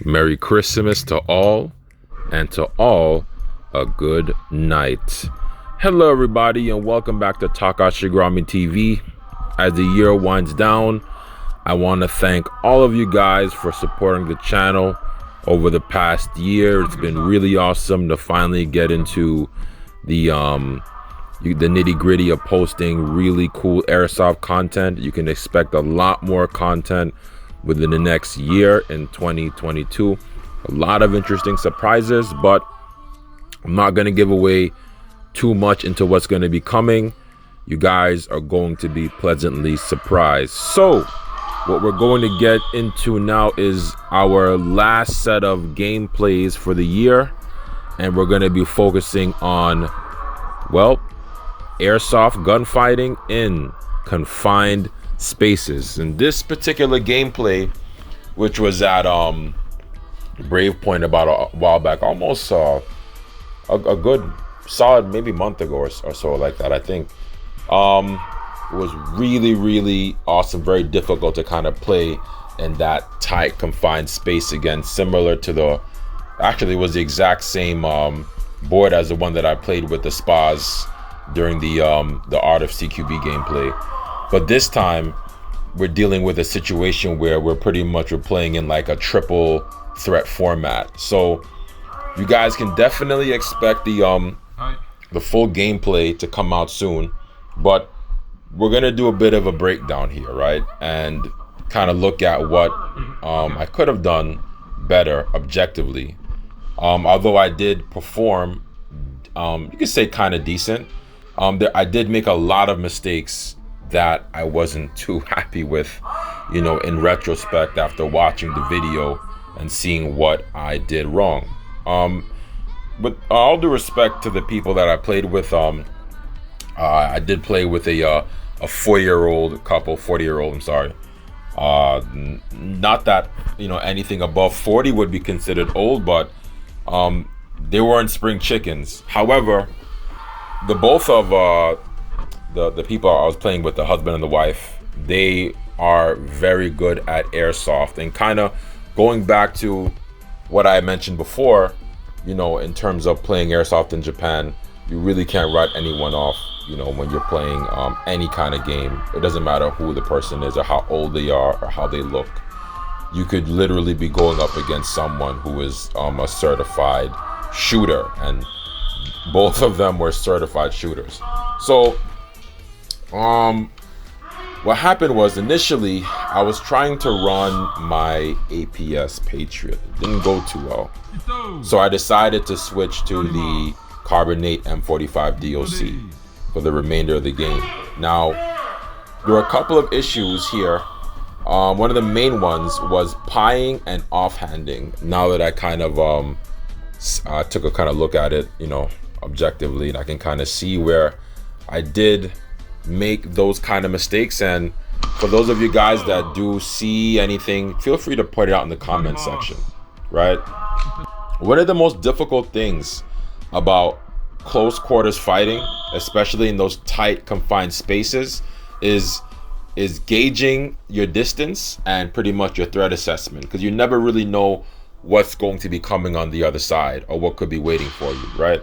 Merry Christmas to all, and to all, a good night. Hello, everybody, and welcome back to Takashi TV. As the year winds down, I want to thank all of you guys for supporting the channel over the past year. It's been really awesome to finally get into the nitty-gritty of posting really cool airsoft content. You can expect a lot more content within the next year in 2022. A lot of interesting surprises, but I'm not going to give away too much into what's going to be coming. You guys are going to be pleasantly surprised. So what we're going to get into now is our last set of gameplays for the year, and we're going to be focusing on, well, airsoft gunfighting in confined spaces. And this particular gameplay, which was at Brave Point about a while back, almost a good solid maybe month ago or so, like that, I think, it was really awesome. Very difficult to kind of play in that tight confined space again, similar to actually it was the exact same board as the one that I played with the spas during the Art of CQB gameplay. But this time we're dealing with a situation where we're playing in like a triple threat format. So you guys can definitely expect the full gameplay to come out soon, but we're gonna do a bit of a breakdown here, right? And kind of look at what I could have done better objectively. Although I did perform, you could say kind of decent. I did make a lot of mistakes that I wasn't too happy with, in retrospect after watching the video and seeing what I did wrong. With all due respect to the people that I played with, I did play with a 40-year-old couple, 40-year-old, I'm sorry. Not that, anything above 40 would be considered old, but they weren't spring chickens. However, the both of the people I was playing with, the husband and the wife, they are very good at airsoft. And kind of going back to what I mentioned before, in terms of playing airsoft in Japan, you really can't write anyone off, when you're playing any kind of game. It doesn't matter who the person is or how old they are or how they look. You could literally be going up against someone who is a certified shooter, and both of them were certified shooters. So what happened was, initially I was trying to run my APS Patriot. It didn't go too well, so I decided to switch to the Carbonate M45 DOC for the remainder of the game. Now, there were a couple of issues here. One of the main ones was pieing and offhanding. Now that I kind of took a kind of look at it, objectively, and I can kind of see where I did make those kind of mistakes. And for those of you guys that do see anything, feel free to put it out in the comment section, right? One of the most difficult things about close quarters fighting, especially in those tight confined spaces, is gauging your distance and pretty much your threat assessment, because you never really know what's going to be coming on the other side or what could be waiting for you, right?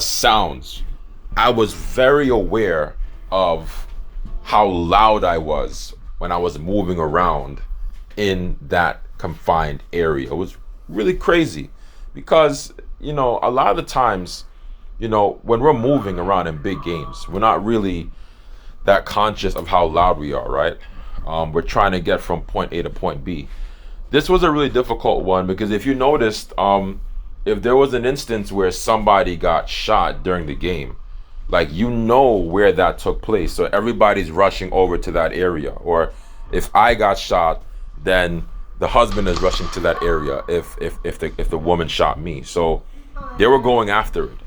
Sounds. I was very aware of how loud I was when I was moving around in that confined area. It was really crazy because, a lot of the times, when we're moving around in big games, we're not really that conscious of how loud we are, right? We're trying to get from point A to point B. This was a really difficult one because if you noticed, if there was an instance where somebody got shot during the game, like, where that took place, so everybody's rushing over to that area. Or if I got shot, then the husband is rushing to that area if the woman shot me. So they were going after it,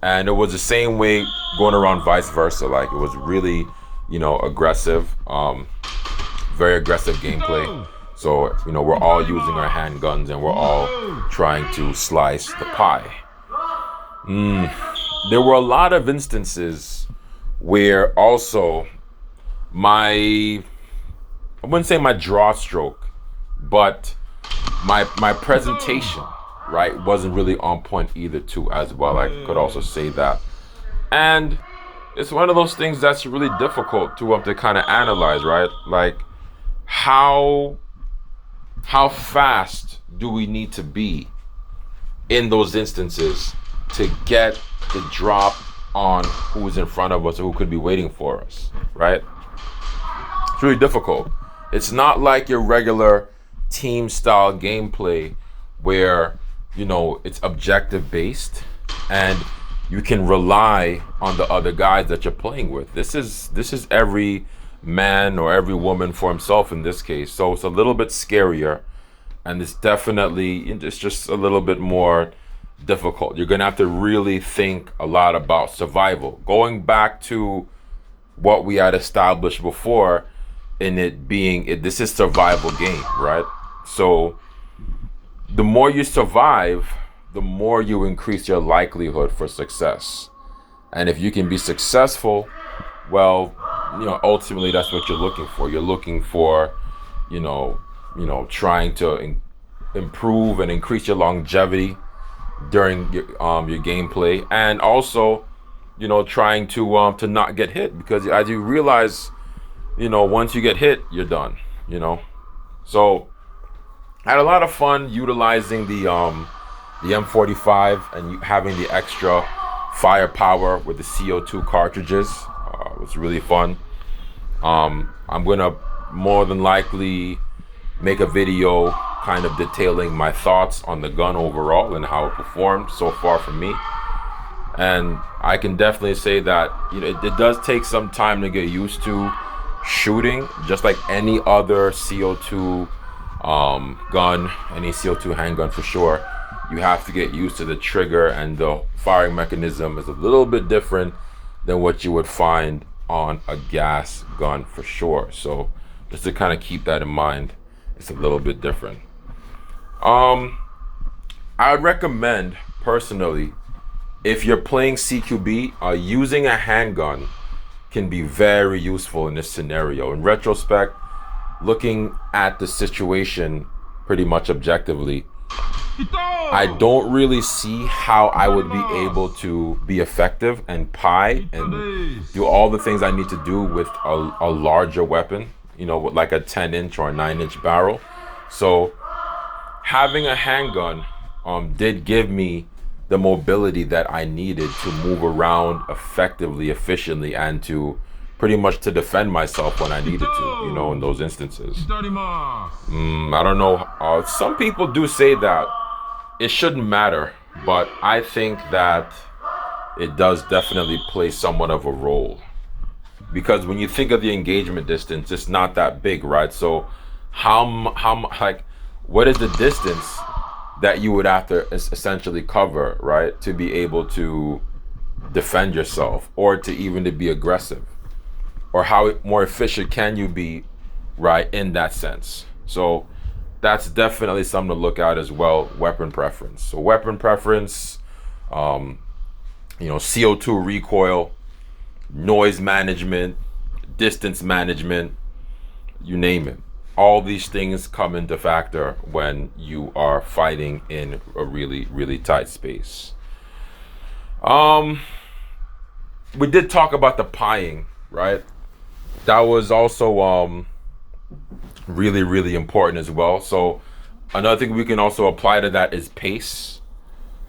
and it was the same way going around vice versa. Like, it was really, aggressive, very aggressive gameplay. So, we're all using our handguns and we're all trying to slice the pie. There were a lot of instances where also I wouldn't say my draw stroke, but my presentation, right, wasn't really on point either too as well. I could also say that. And it's one of those things that's really difficult to kind of analyze, right? Like how fast do we need to be in those instances to get the drop on who is in front of us or who could be waiting for us, right? It's really difficult. It's not like your regular team style gameplay where, you know, it's objective based and you can rely on the other guys that you're playing with. This is every man or every woman for himself in this case. So it's a little bit scarier, and it's just a little bit more difficult. You're gonna have to really think a lot about survival. Going back to what we had established before, in this is survival game, right? So the more you survive, the more you increase your likelihood for success. And if you can be successful, well, you know, ultimately that's what you're looking for. You're looking for, you know, trying to improve and increase your longevity during your gameplay, and also, you know, trying to not get hit, because as you realize, you know, once you get hit, you're done, you know. So I had a lot of fun utilizing the M45 and having the extra firepower with the CO2 cartridges. It was really fun. I'm gonna more than likely make a video kind of detailing my thoughts on the gun overall and how it performed so far for me. And I can definitely say that, you know, it does take some time to get used to shooting, just like any other CO2 gun, any CO2 handgun for sure. You have to get used to the trigger, and the firing mechanism is a little bit different than what you would find on a gas gun for sure. So just to kind of keep that in mind, it's a little bit different. I recommend personally, if you're playing CQB, using a handgun can be very useful in this scenario. In retrospect, looking at the situation pretty much objectively, I don't really see how I would be able to be effective and pie and do all the things I need to do with a larger weapon, you know, with like a 10-inch or a 9-inch barrel. So having a handgun did give me the mobility that I needed to move around effectively, efficiently, and to pretty much to defend myself when I needed to, you know, in those instances. I don't know. Some people do say that it shouldn't matter, but I think that it does definitely play somewhat of a role, because when you think of the engagement distance, it's not that big, right? So like, what is the distance that you would have to essentially cover, right, to be able to defend yourself, or to even to be aggressive, or how more efficient can you be, right, in that sense? So that's definitely something to look at as well. Weapon preference. So weapon preference, you know, CO2 recoil, noise management, distance management, you name it. All these things come into factor when you are fighting in a really, really tight space. We did talk about the pieing, right? That was also really, really important as well. So another thing we can also apply to that is pace.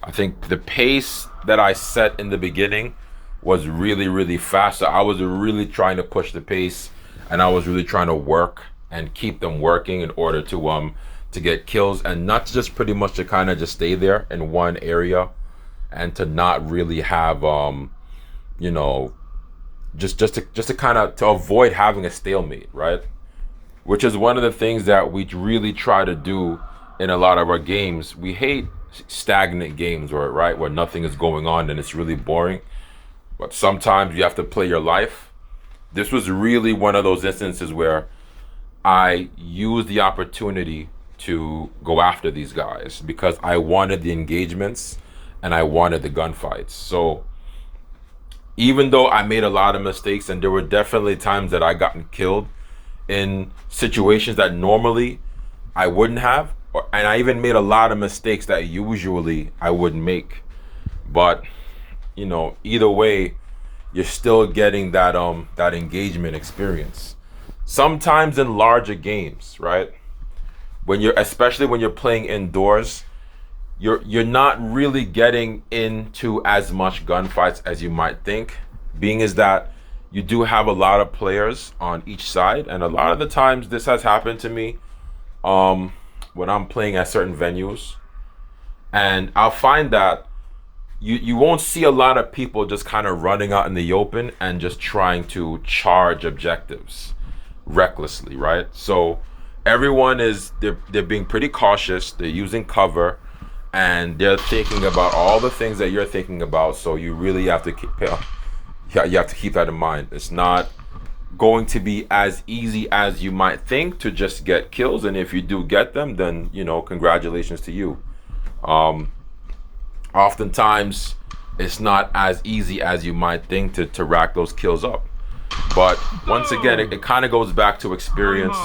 I think the pace that I set in the beginning was really, really fast. So I was really trying to push the pace, and I was really trying to work and keep them working in order to get kills, and not just pretty much to kind of just stay there in one area, and to not really have you know, just to kind of to avoid having a stalemate, right? Which is one of the things that we really try to do in a lot of our games. We hate stagnant games where nothing is going on and it's really boring. But sometimes you have to play your life. This was really one of those instances where I used the opportunity to go after these guys because I wanted the engagements and I wanted the gunfights. So even though I made a lot of mistakes, and there were definitely times that I gotten killed in situations that normally I wouldn't have, And I even made a lot of mistakes that usually I wouldn't make. But you know, either way, you're still getting that engagement experience. Sometimes in larger games, right? Especially when you're playing indoors, you're not really getting into as much gunfights as you might think. Being is that you do have a lot of players on each side, and a lot of the times this has happened to me when I'm playing at certain venues, and I'll find that you won't see a lot of people just kind of running out in the open and just trying to charge objectives recklessly, right? So everyone they're being pretty cautious, they're using cover, and they're thinking about all the things that you're thinking about. So you really have to keep that in mind. It's not going to be as easy as you might think to just get kills, and if you do get them, then you know, congratulations to you. Oftentimes it's not as easy as you might think to rack those kills up. But once again, it kind of goes back to experience.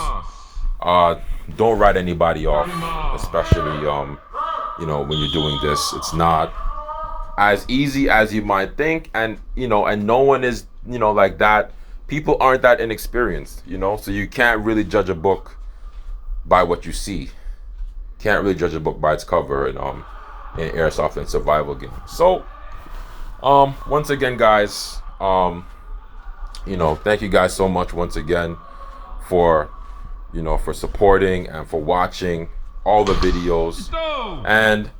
Don't write anybody off, especially you know, when you're doing this. It's not as easy as you might think, and you know, and no one is, you know, like that. People aren't that inexperienced, you know, so you can't really judge a book by what you see. Can't really judge a book by its cover in airsoft and survival games. So once again, guys, you know, thank you guys so much once again for, you know, for supporting and for watching all the videos, and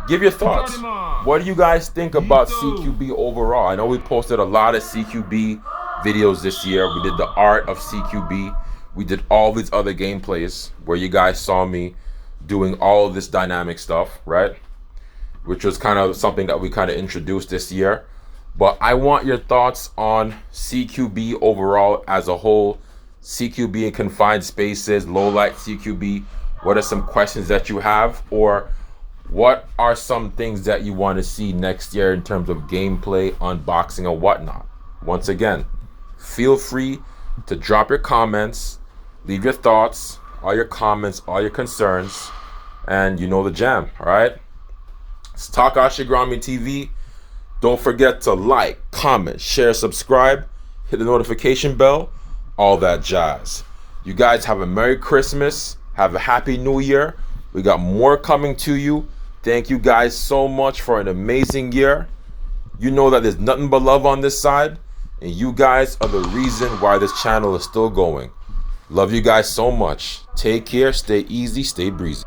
give your thoughts. What do you guys think about CQB overall? I know we posted a lot of CQB videos this year. We did the art of CQB. We did all these other gameplays where you guys saw me doing all of this dynamic stuff, right? Which was kind of something that we kind of introduced this year. But I want your thoughts on CQB overall as a whole. CQB in confined spaces, low light CQB. What are some questions that you have, or what are some things that you want to see next year in terms of gameplay, unboxing, and whatnot? Once again, feel free to drop your comments, leave your thoughts, all your comments, all your concerns, and you know the jam. All right, it's Takashi Grami TV. Don't forget to like, comment, share, subscribe, hit the notification bell, all that jazz. You guys have a Merry Christmas, have a Happy New Year. We got more coming to you. Thank you guys so much for an amazing year. You know that there's nothing but love on this side, and you guys are the reason why this channel is still going. Love you guys so much. Take care, stay easy, stay breezy.